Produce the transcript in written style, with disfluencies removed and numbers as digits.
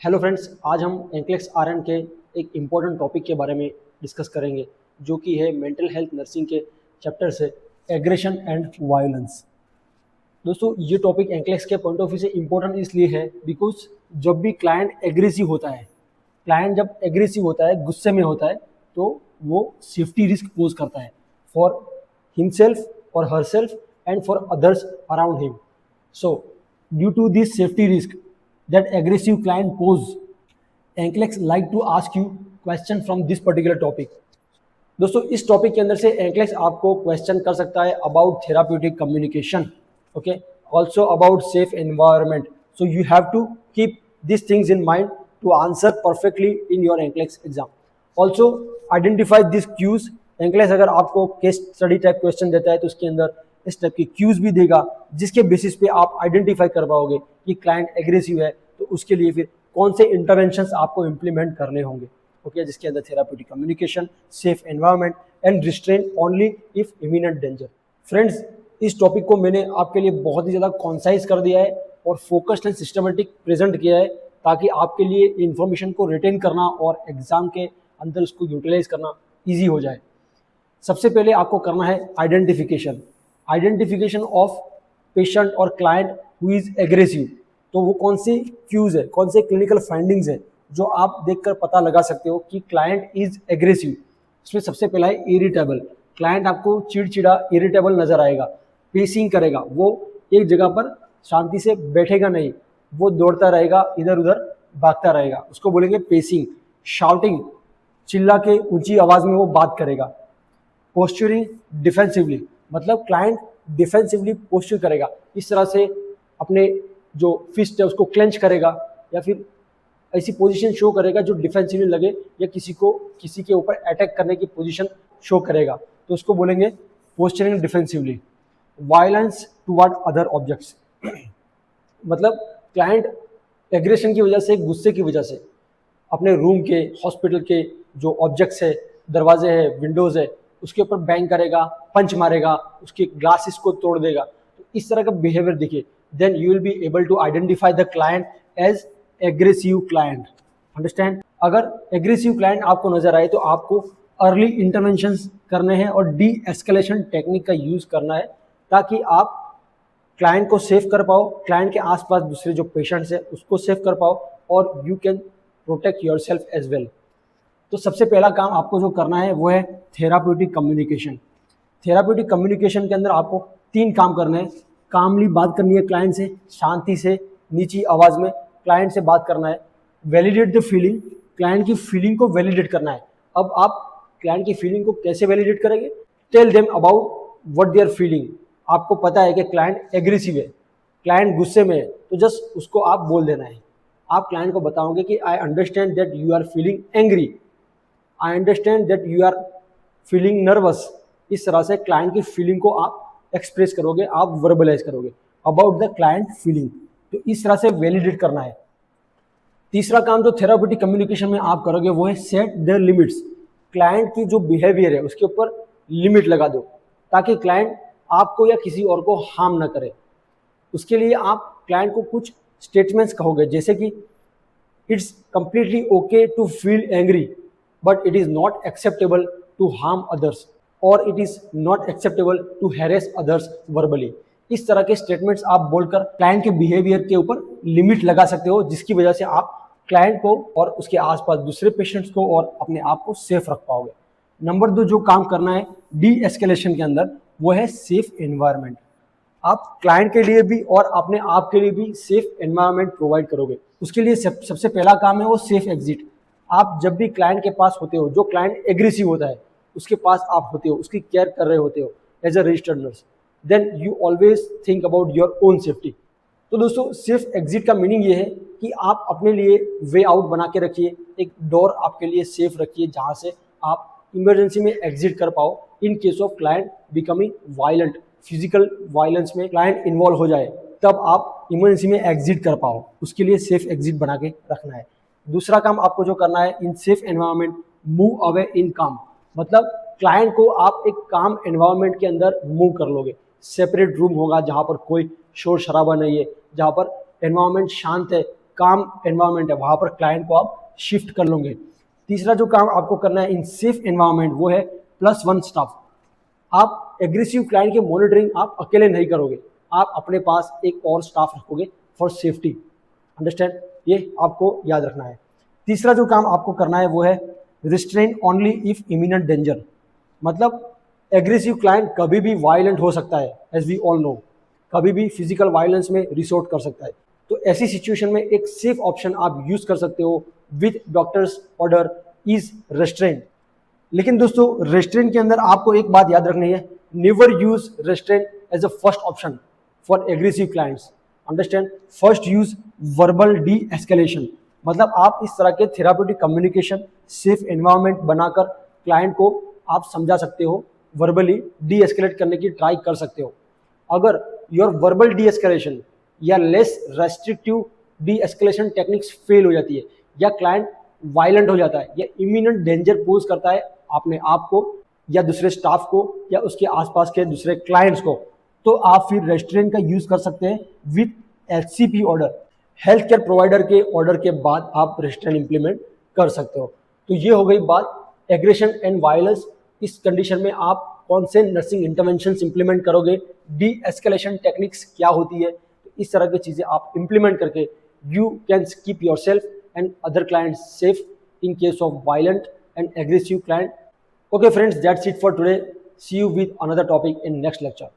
Hello friends, आज हम एंक्लेक्स RN के एक इम्पॉर्टेंट टॉपिक के बारे में डिस्कस करेंगे जो कि है मेंटल हेल्थ नर्सिंग के चैप्टर से एग्रेशन एंड वायलेंस। दोस्तों, ये टॉपिक एंक्लेक्स के पॉइंट ऑफ व्यू से इम्पोर्टेंट इसलिए है बिकॉज जब भी क्लाइंट एग्रेसिव होता है, क्लाइंट जब एग्रेसिव होता है, गुस्से में होता है, तो वो सेफ्टी रिस्क पोज करता है फॉर हिमसेल्फ और herself and for others around him. So due to this safety risk that aggressive client pose, NCLEX like to ask you question from this particular topic। दोस्तों, इस topic के अंदर से एंक्लेक्स आपको question कर सकता है about therapeutic communication, okay, also about safe environment. So you have to keep this things in mind to answer perfectly in your NCLEX exam. Also identify this cues. NCLEX अगर आपको case study type question देता है तो उसके अंदर इस type की cues भी देगा जिसके बेसिस पे आप आइडेंटिफाई कर पाओगे कि क्लाइंट एग्रेसिव है, तो उसके लिए फिर कौन से इंटरवेंशंस आपको इम्प्लीमेंट करने होंगे, ओके, जिसके अंदर therapeutic communication, safe environment and restrain only if imminent danger. Friends, इस टॉपिक को मैंने आपके लिए बहुत ही ज़्यादा कॉन्साइज कर दिया है और फोकस्ड एंड सिस्टमेटिक प्रेजेंट किया है ताकि आपके लिए इन्फॉर्मेशन को रिटेन करना और एग्जाम के अंदर उसको यूटिलाइज करना ईजी हो जाए। सबसे पहले आपको करना है आइडेंटिफिकेशन ऑफ पेशेंट और क्लाइंट हु इज एग्रेसिव। तो वो कौन से क्यूज है, कौन से क्लिनिकल फाइंडिंग्स है जो आप देखकर पता लगा सकते हो कि क्लाइंट इज एग्रेसिव। इसमें सबसे पहला है इरिटेबल। क्लाइंट आपको चिड़चिड़ा, इरिटेबल नजर आएगा, पेसिंग करेगा, वो एक जगह पर शांति से बैठेगा नहीं, वो दौड़ता रहेगा, इधर उधर भागता रहेगा, उसको बोलेंगे पेसिंग। शाउटिंग, चिल्ला के ऊंची आवाज में वो बात करेगा। पोस्चरिंग डिफेंसिवली, मतलब क्लाइंट डिफेंसिवली पोस्चर करेगा, इस तरह से अपने जो फिस्ट है उसको क्लेंच करेगा या फिर ऐसी पोजीशन शो करेगा जो डिफेंसिवली लगे या किसी के ऊपर अटैक करने की पोजीशन शो करेगा, तो उसको बोलेंगे posturing defensively. Violence toward other objects, मतलब क्लाइंट एग्रेशन की वजह से, गुस्से की वजह से अपने रूम के, हॉस्पिटल के जो ऑब्जेक्ट्स है, दरवाजे है, विंडोज है, उसके ऊपर बैंग करेगा, पंच मारेगा, उसके ग्लासेस को तोड़ देगा। तो इस तरह का बिहेवियर देखिए, then you will be able to identify the client as aggressive client. Understand? अगर एग्रेसिव क्लाइंट आपको नजर आए तो आपको अर्ली इंटरवेंशन करने हैं और डी एस्केलेशन टेक्निक का यूज करना है ताकि आप क्लाइंट को सेव कर पाओ, क्लाइंट के आसपास दूसरे जो पेशेंट्स है उसको सेव कर पाओ और you can protect yourself as well. तो सबसे पहला काम आपको जो करना है वो है थेराप्यूटिक कम्युनिकेशन। थेराप्यूटिक कम्युनिकेशन के अंदर आपको 3 काम करने हैं। कामली बात करनी है क्लाइंट से, शांति से, नीची आवाज में क्लाइंट से बात करना है। वैलिडेट द फीलिंग, क्लाइंट की फीलिंग को वैलिडेट करना है। अब आप क्लाइंट की फीलिंग को कैसे वैलिडेट करेंगे? Tell them about what they are feeling. आपको पता है कि क्लाइंट एग्रेसिव है, क्लाइंट गुस्से में है, तो जस्ट उसको आप बोल देना है। आप क्लाइंट को बताओगे कि I understand that you are feeling angry, I understand that you are feeling nervous. इस तरह से क्लाइंट की फीलिंग को आप एक्सप्रेस करोगे, आप वर्बलाइज करोगे अबाउट द क्लाइंट फीलिंग। तो इस तरह से वैलिडेट करना है। तीसरा काम जो थेराप्यूटिक कम्युनिकेशन में आप करोगे वो है सेट द लिमिट्स। क्लाइंट की जो बिहेवियर है उसके ऊपर लिमिट लगा दो ताकि क्लाइंट आपको या किसी और को हार्म ना करे। उसके लिए आप क्लाइंट को कुछ स्टेटमेंट्स कहोगे जैसे कि it's completely okay to feel angry but it is not acceptable to harm others और it is not acceptable to harass others verbally. इस तरह के स्टेटमेंट्स आप बोलकर क्लाइंट के बिहेवियर के ऊपर लिमिट लगा सकते हो जिसकी वजह से आप क्लाइंट को और उसके आसपास दूसरे पेशेंट्स को और अपने आप को सेफ रख पाओगे। नंबर 2 जो काम करना है डी एस्केलेशन के अंदर वो है सेफ एनवायरनमेंट। आप क्लाइंट के लिए भी और अपने आप के लिए भी सेफ एनवायरनमेंट प्रोवाइड करोगे। उसके लिए सबसे पहला काम है वो सेफ एग्जिट। आप जब भी क्लाइंट के पास होते हो, जो क्लाइंट एग्रेसिव होता है उसके पास आप होते हो, उसकी केयर कर रहे होते हो as a registered nurse, then you always think about your own safety. तो दोस्तों, सेफ एग्जिट का मीनिंग ये है कि आप अपने लिए वे आउट बना के रखिए, एक डोर आपके लिए सेफ रखिए जहाँ से आप इमरजेंसी में एग्जिट कर पाओ in case of client becoming violent, physical violence में क्लाइंट इन्वॉल्व हो जाए, तब आप इमरजेंसी में एग्जिट कर पाओ। उसके लिए सेफ एग्जिट बना के रखना है। दूसरा काम आपको जो करना है in safe environment, move away in काम, मतलब क्लाइंट को आप एक काम एनवायरनमेंट के अंदर मूव कर लोगे। सेपरेट रूम होगा जहाँ पर कोई शोर शराबा नहीं है, जहाँ पर एनवायरनमेंट शांत है, काम एनवायरनमेंट है वहाँ पर क्लाइंट को आप शिफ्ट कर लोगे। तीसरा जो काम आपको करना है इन सेफ एनवायरनमेंट वो है +1 स्टाफ। आप एग्रेसिव क्लाइंट के मॉनिटरिंग आप अकेले नहीं करोगे, आप अपने पास एक और स्टाफ रखोगे फॉर सेफ्टी। अंडरस्टैंड, ये आपको याद रखना है। तीसरा जो काम आपको करना है वो है restrain only if imminent danger. मतलब एग्रेसिव क्लाइंट कभी भी वायलेंट हो सकता है, एज वी ऑल नो, कभी भी फिजिकल वायलेंस में रिसोर्ट कर सकता है। तो ऐसी सिचुएशन में एक सेफ ऑप्शन आप यूज कर सकते हो with doctors order is restaurant. लेकिन दोस्तों रेस्ट्रेंट के अंदर आपको एक बात याद रखनी है, never use restraint as a first option for aggressive clients. Understand, first use verbal de escalation. मतलब आप इस तरह के थेराप्यूटिक कम्युनिकेशन सेफ एनवायरनमेंट बनाकर क्लाइंट को आप समझा सकते हो, वर्बली डी एस्केलेट करने की ट्राई कर सकते हो। अगर योर वर्बल डी एस्केलेशन या less restrictive D escalation techniques fail हो जाती है, या क्लाइंट वायलेंट हो जाता है, या इमिनेंट डेंजर पोज करता है अपने आप को या दूसरे स्टाफ को या उसके आसपास के दूसरे क्लाइंट्स को, तो आप फिर रेस्ट्रेंट का यूज कर सकते हैं with HCP order. Health care provider के ऑर्डर के बाद आप रेस्ट्रेंट इंप्लीमेंट कर सकते हो। तो ये हो गई बात एग्रेशन एंड वायलेंस। इस कंडीशन में आप कौन से नर्सिंग इंटरवेंशंस इंप्लीमेंट करोगे, डी एस्केलेशन टेक्निक्स क्या होती है, तो इस तरह की चीज़ें आप इंप्लीमेंट करके you can keep your self and other client safe in case of violent and aggressive client. Okay friends, that's it for today. See you with another topic in next lecture.